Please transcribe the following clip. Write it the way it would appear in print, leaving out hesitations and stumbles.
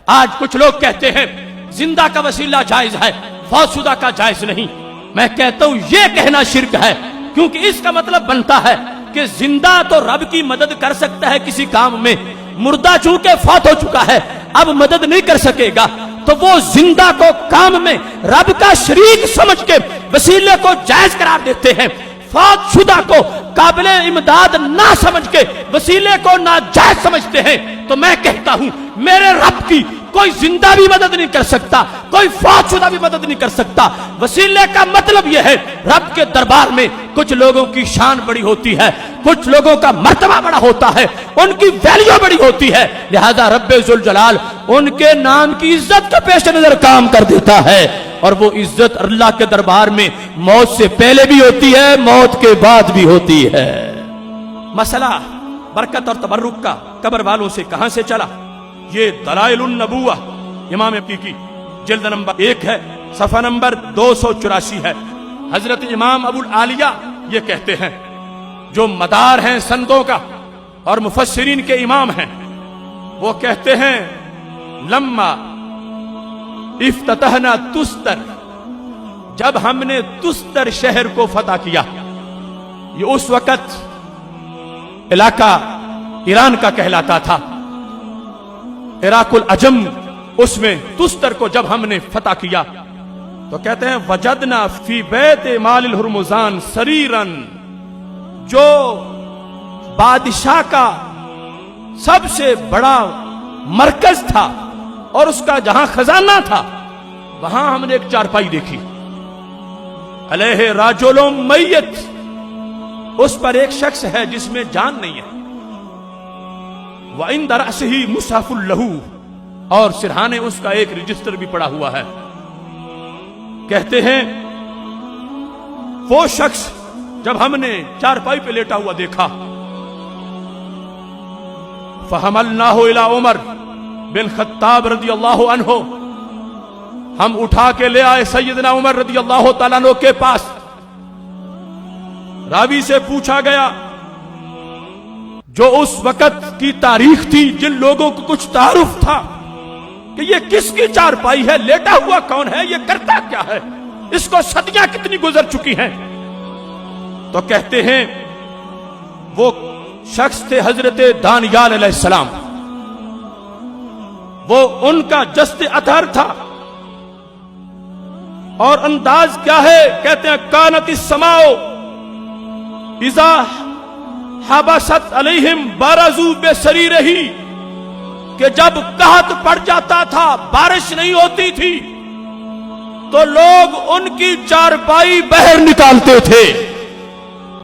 آج کچھ لوگ کہتے ہیں زندہ کا وسیلہ جائز ہے، فوت شدہ کا جائز نہیں۔ میں کہتا ہوں یہ کہنا شرک ہے، کیونکہ اس کا مطلب بنتا ہے کہ زندہ تو رب کی مدد کر سکتا ہے کسی کام میں، مردہ چونکہ فوت ہو چکا ہے اب مدد نہیں کر سکے گا، تو وہ زندہ کو کام میں رب کا شریک سمجھ کے وسیلے کو جائز قرار دیتے ہیں، فوت شدہ کو قابل امداد نہ سمجھ کے وسیلے کو ناجائز سمجھتے ہیں۔ تو میں کہتا ہوں میرے رب کی کوئی زندہ بھی مدد نہیں کر سکتا، کوئی فوت شدہ بھی مدد نہیں کر سکتا۔ وسیلے کا مطلب یہ ہے رب کے دربار میں کچھ لوگوں کی شان بڑی ہوتی ہے، کچھ لوگوں کا مرتبہ بڑا ہوتا ہے، ان کی ویلیو بڑی ہوتی ہے، لہذا رب ذوالجلال ان کے نام کی عزت کے پیش نظر کام کر دیتا ہے، اور وہ عزت اللہ کے دربار میں موت سے پہلے بھی ہوتی ہے، موت کے بعد بھی ہوتی ہے۔ مسئلہ برکت اور تبرک کا قبر والوں سے کہاں سے چلا؟ یہ دلائل النبوہ امام حقیقی جلد نمبر 1 ہے، صفحہ نمبر 284 ہے۔ حضرت امام ابو العالیہ یہ کہتے ہیں، جو مدار ہیں سندوں کا اور مفسرین کے امام ہیں، وہ کہتے ہیں لما افتتحنا تستر، جب ہم نے تستر شہر کو فتح کیا، یہ اس وقت علاقہ ایران کا کہلاتا تھا، عراق العجم، اس میں تستر کو جب ہم نے فتح کیا تو کہتے ہیں وجدنا فی بیت مال الہرمزان سریرن، جو بادشاہ کا سب سے بڑا مرکز تھا اور اس کا جہاں خزانہ تھا، وہاں ہم نے ایک چارپائی دیکھی، علیہ راجل میت، اس پر ایک شخص ہے جس میں جان نہیں ہے، وَعِنْدَ رَأْسِهِ مُصْحَفٌ لَهُ، اور سرہانے اس کا ایک رجسٹر بھی پڑا ہوا ہے۔ کہتے ہیں وہ شخص جب ہم نے چارپائی پہ لیٹا ہوا دیکھا، فَحَمَلْنَاهُ إِلَىٰ عمر بن خطاب رضی اللہ عنہ، ہم اٹھا کے لے آئے سیدنا عمر رضی اللہ تعالیٰ عنہ کے پاس۔ راوی سے پوچھا گیا جو اس وقت کی تاریخ تھی، جن لوگوں کو کچھ تعارف تھا کہ یہ کس کی چارپائی ہے، لیٹا ہوا کون ہے، یہ کرتا کیا ہے، اس کو صدیاں کتنی گزر چکی ہیں، تو کہتے ہیں وہ شخص تھے حضرت دانیال علیہ السلام، وہ ان کا جست اطہر تھا، اور انداز کیا ہے، کہتے ہیں کانت السماء اذا حبست علیہم بارزو بسریرہ، کہ جب قحط پڑ جاتا تھا، بارش نہیں ہوتی تھی، تو لوگ ان کی چارپائی باہر نکالتے تھے۔